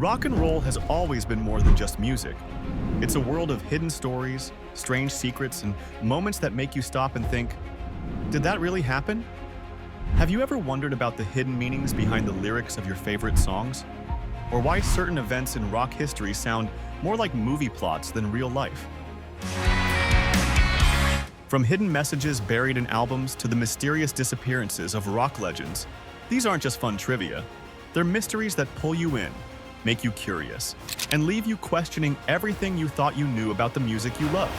Rock and roll has always been more than just music. It's a world of hidden stories, strange secrets, and moments that make you stop and think, did that really happen? Have you ever wondered about the hidden meanings behind the lyrics of your favorite songs? Or why certain events in rock history sound more like movie plots than real life? From hidden messages buried in albums to the mysterious disappearances of rock legends, these aren't just fun trivia. They're mysteries that pull you in, make you curious, and leave you questioning everything you thought you knew about the music you love.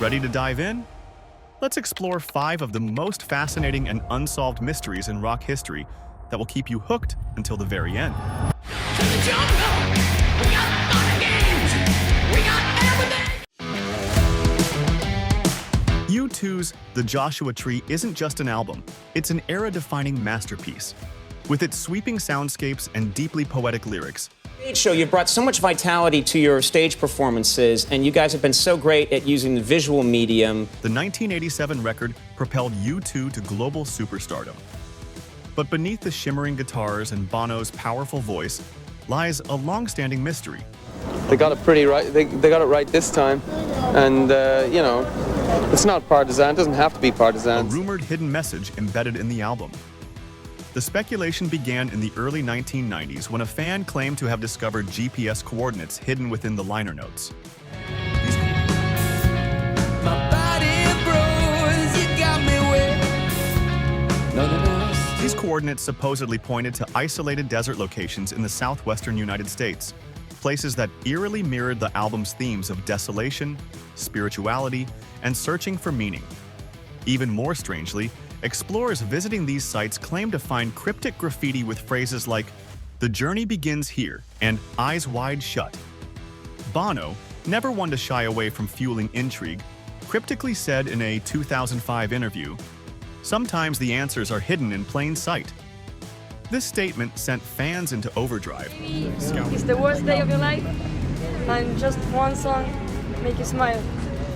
Ready to dive in? Let's explore 5 of the most fascinating and unsolved mysteries in rock history that will keep you hooked until the very end. U2's The Joshua Tree isn't just an album, it's an era-defining masterpiece. With its sweeping soundscapes and deeply poetic lyrics, Stage show, you've brought so much vitality to your stage performances, and you guys have been so great at using the visual medium. the 1987 record propelled U2 to global superstardom. But beneath the shimmering guitars and Bono's powerful voice lies a long-standing mystery. They got it pretty right. They got it right this time, and you know, it's not partisan. It doesn't have to be A partisan. rumored hidden message embedded in the album. The speculation began in the early 1990s when a fan claimed to have discovered GPS coordinates hidden within the liner notes. These coordinates supposedly pointed to isolated desert locations in the southwestern United States, places that eerily mirrored the album's themes of desolation, spirituality, and searching for meaning. Even more strangely, explorers visiting these sites claim to find cryptic graffiti with phrases like, "The journey begins here," and "Eyes wide shut." Bono, never one to shy away from fueling intrigue, cryptically said in a 2005 interview, "Sometimes the answers are hidden in plain sight." This statement sent fans into overdrive. It's the worst day of your life, and just one song make you smile.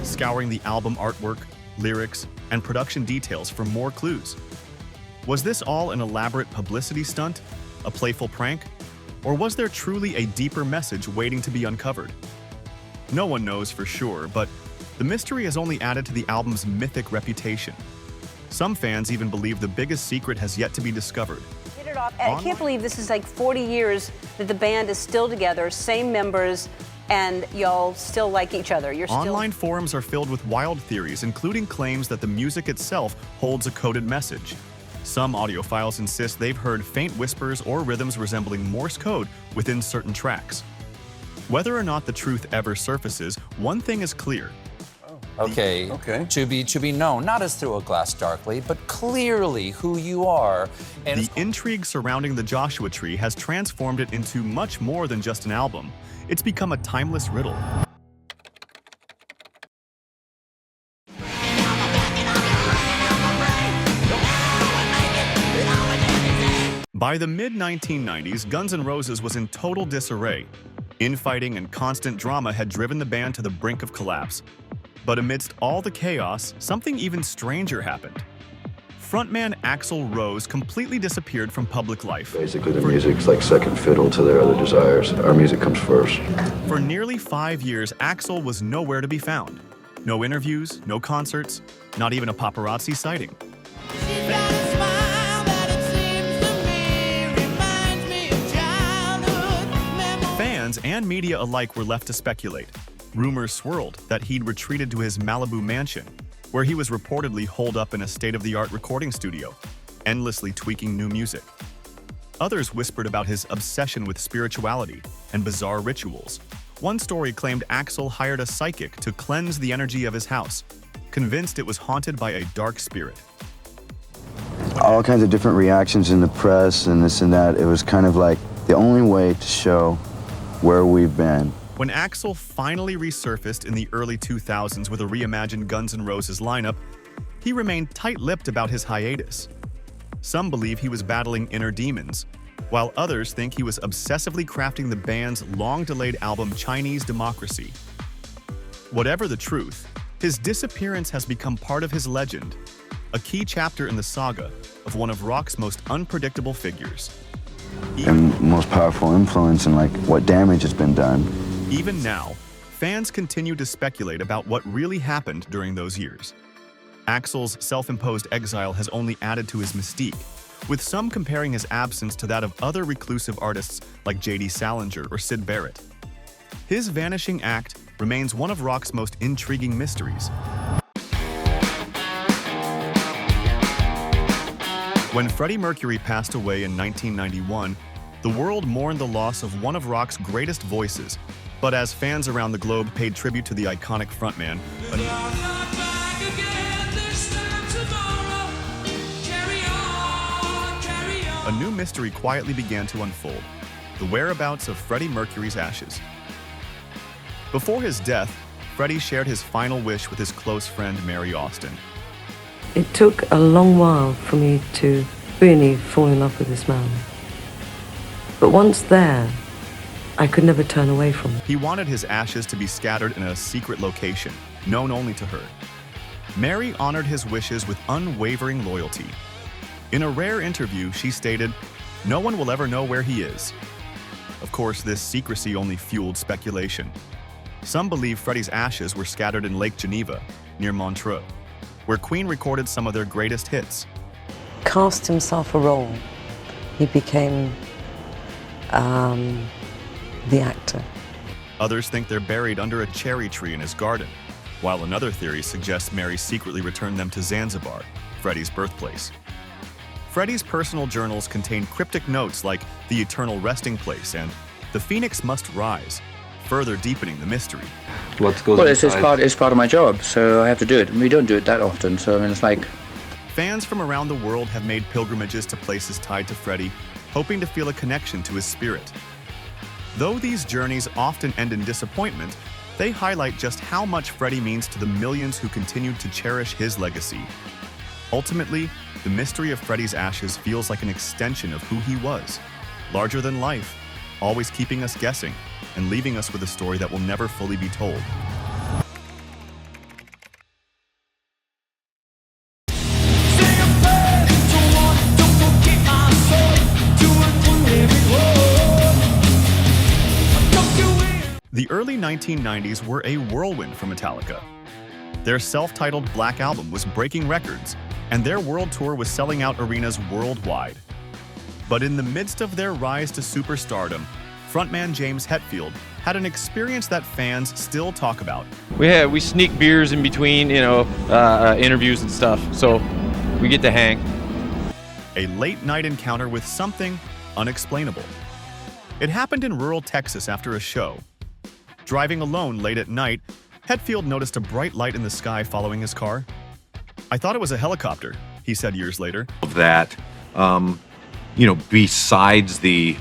Scouring the album artwork, lyrics, and production details for more clues. Was this all an elaborate publicity stunt, a playful prank, or was there truly a deeper message waiting to be uncovered? No one knows for sure, but the mystery has only added to the album's mythic reputation. Some fans even believe the biggest secret has yet to be discovered. Hit it off. I can't believe this is like 40 years that the band is still together, same members, and y'all still like each other. You're still... Online forums are filled with wild theories, including claims that the music itself holds a coded message. Some audiophiles insist they've heard faint whispers or rhythms resembling Morse code within certain tracks. Whether or not the truth ever surfaces, one thing is clear. Okay. To be known, not as through a glass darkly, but clearly who you are. And The intrigue surrounding the Joshua Tree has transformed it into much more than just an album. It's become a timeless riddle. By the mid-1990s, Guns N' Roses was in total disarray. Infighting and constant drama had driven the band to the brink of collapse. But amidst all the chaos, something even stranger happened. Frontman Axl Rose completely disappeared from public life. Basically, the music's like second fiddle to their other desires. Our music comes first. For nearly 5 years, Axl was nowhere to be found. No interviews, no concerts, not even a paparazzi sighting. Fans and media alike were left to speculate. Rumors swirled that he'd retreated to his Malibu mansion, where he was reportedly holed up in a state-of-the-art recording studio, endlessly tweaking new music. Others whispered about his obsession with spirituality and bizarre rituals. One story claimed Axl hired a psychic to cleanse the energy of his house, convinced it was haunted by a dark spirit. All kinds of different reactions in the press and this and that. It was kind of like the only way to show where we've been. When Axl finally resurfaced in the early 2000s with a reimagined Guns N' Roses lineup, he remained tight-lipped about his hiatus. Some believe he was battling inner demons, while others think he was obsessively crafting the band's long-delayed album Chinese Democracy. Whatever the truth, his disappearance has become part of his legend, a key chapter in the saga of one of rock's most unpredictable figures. and most powerful influence and like what damage has been done. Even now, fans continue to speculate about what really happened during those years. Axl's self-imposed exile has only added to his mystique, with some comparing his absence to that of other reclusive artists like J.D. Salinger or Syd Barrett. His vanishing act remains one of rock's most intriguing mysteries. When Freddie Mercury passed away in 1991, the world mourned the loss of one of rock's greatest voices. But as fans around the globe paid tribute to the iconic frontman, a new mystery quietly began to unfold: the whereabouts of Freddie Mercury's ashes. Before his death, Freddie shared his final wish with his close friend Mary Austin. It took a long while for me to really fall in love with this man. But once there, I could never turn away from it. He wanted his ashes to be scattered in a secret location, known only to her. Mary honored his wishes with unwavering loyalty. In a rare interview, she stated, "No one will ever know where he is." Of course, this secrecy only fueled speculation. Some believe Freddie's ashes were scattered in Lake Geneva, near Montreux, where Queen recorded some of their greatest hits. Cast himself a role. He became the actor. Others think they're buried under a cherry tree in his garden, while another theory suggests Mary secretly returned them to Zanzibar, Freddie's birthplace. Freddie's personal journals contain cryptic notes like "the eternal resting place" and "the phoenix must rise," further deepening the mystery. It's part of my job, so I have to do it. And we don't do it that often, so I mean, it's like... Fans from around the world have made pilgrimages to places tied to Freddie, hoping to feel a connection to his spirit. Though these journeys often end in disappointment, they highlight just how much Freddie means to the millions who continued to cherish his legacy. Ultimately, the mystery of Freddie's ashes feels like an extension of who he was, larger than life, always keeping us guessing and leaving us with a story that will never fully be told. The early 1990s were a whirlwind for Metallica. Their self-titled Black Album was breaking records, and their world tour was selling out arenas worldwide. But in the midst of their rise to superstardom, frontman James Hetfield had an experience that fans still talk about. We sneak beers in between, interviews and stuff, so we get to hang. A late-night encounter with something unexplainable. It happened in rural Texas after a show. Driving alone late at night, Hetfield noticed a bright light in the sky following his car. "I thought it was a helicopter," he said years later. That, besides the,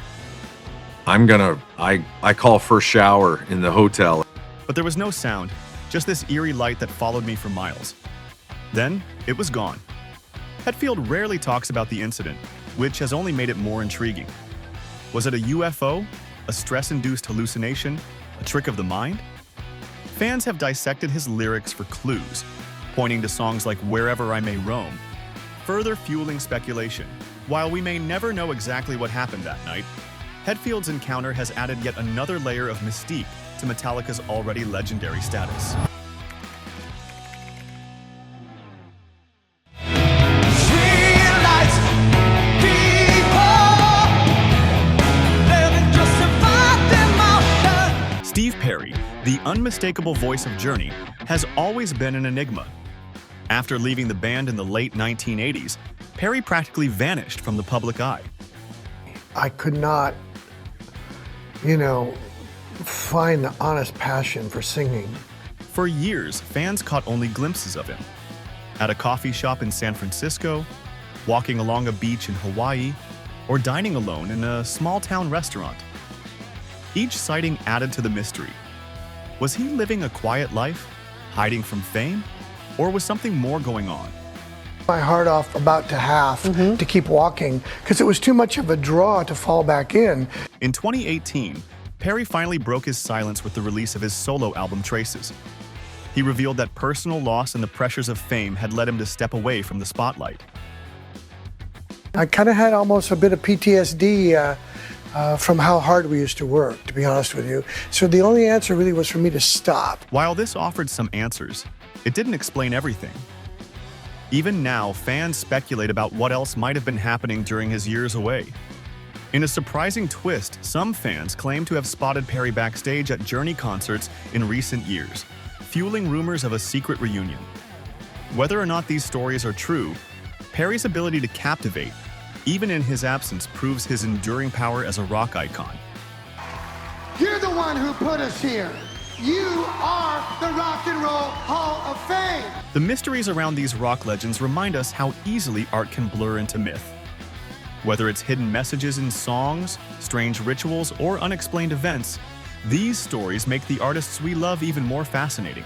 I call for a shower in the hotel. But there was no sound, just this eerie light that followed me for miles. Then, it was gone. Hetfield rarely talks about the incident, which has only made it more intriguing. Was it a UFO? A stress-induced hallucination? A trick of the mind? Fans have dissected his lyrics for clues, pointing to songs like "Wherever I May Roam," further fueling speculation. While we may never know exactly what happened that night, Hetfield's encounter has added yet another layer of mystique to Metallica's already legendary status. Steve Perry, the unmistakable voice of Journey, has always been an enigma. After leaving the band in the late 1980s, Perry practically vanished from the public eye. I could not, find the honest passion for singing. For years, fans caught only glimpses of him. At a coffee shop in San Francisco, walking along a beach in Hawaii, or dining alone in a small-town restaurant. Each sighting added to the mystery. Was he living a quiet life, hiding from fame, or was something more going on? My heart off about to half to keep walking because it was too much of a draw to fall back in. In 2018, Perry finally broke his silence with the release of his solo album Traces. He revealed that personal loss and the pressures of fame had led him to step away from the spotlight. I kind of had almost a bit of PTSD from how hard we used to work, to be honest with you. So the only answer really was for me to stop. While this offered some answers, it didn't explain everything. Even now, fans speculate about what else might have been happening during his years away. In a surprising twist, some fans claim to have spotted Perry backstage at Journey concerts in recent years, fueling rumors of a secret reunion. Whether or not these stories are true, Perry's ability to captivate, even in his absence, proves his enduring power as a rock icon. You're the one who put us here. You are the Rock and Roll Hall of Fame. The mysteries around these rock legends remind us how easily art can blur into myth. Whether it's hidden messages in songs, strange rituals, or unexplained events, these stories make the artists we love even more fascinating.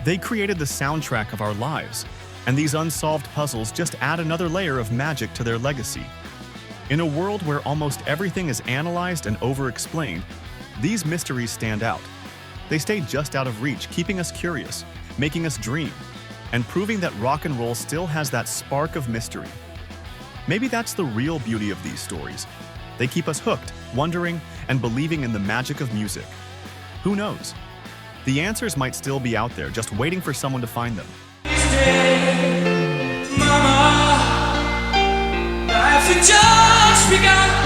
They created the soundtrack of our lives, and these unsolved puzzles just add another layer of magic to their legacy. In a world where almost everything is analyzed and over-explained, these mysteries stand out. They stay just out of reach, keeping us curious, making us dream, and proving that rock and roll still has that spark of mystery. Maybe that's the real beauty of these stories. They keep us hooked, wondering, and believing in the magic of music. Who knows? The answers might still be out there, just waiting for someone to find them. Mama, life had just begun.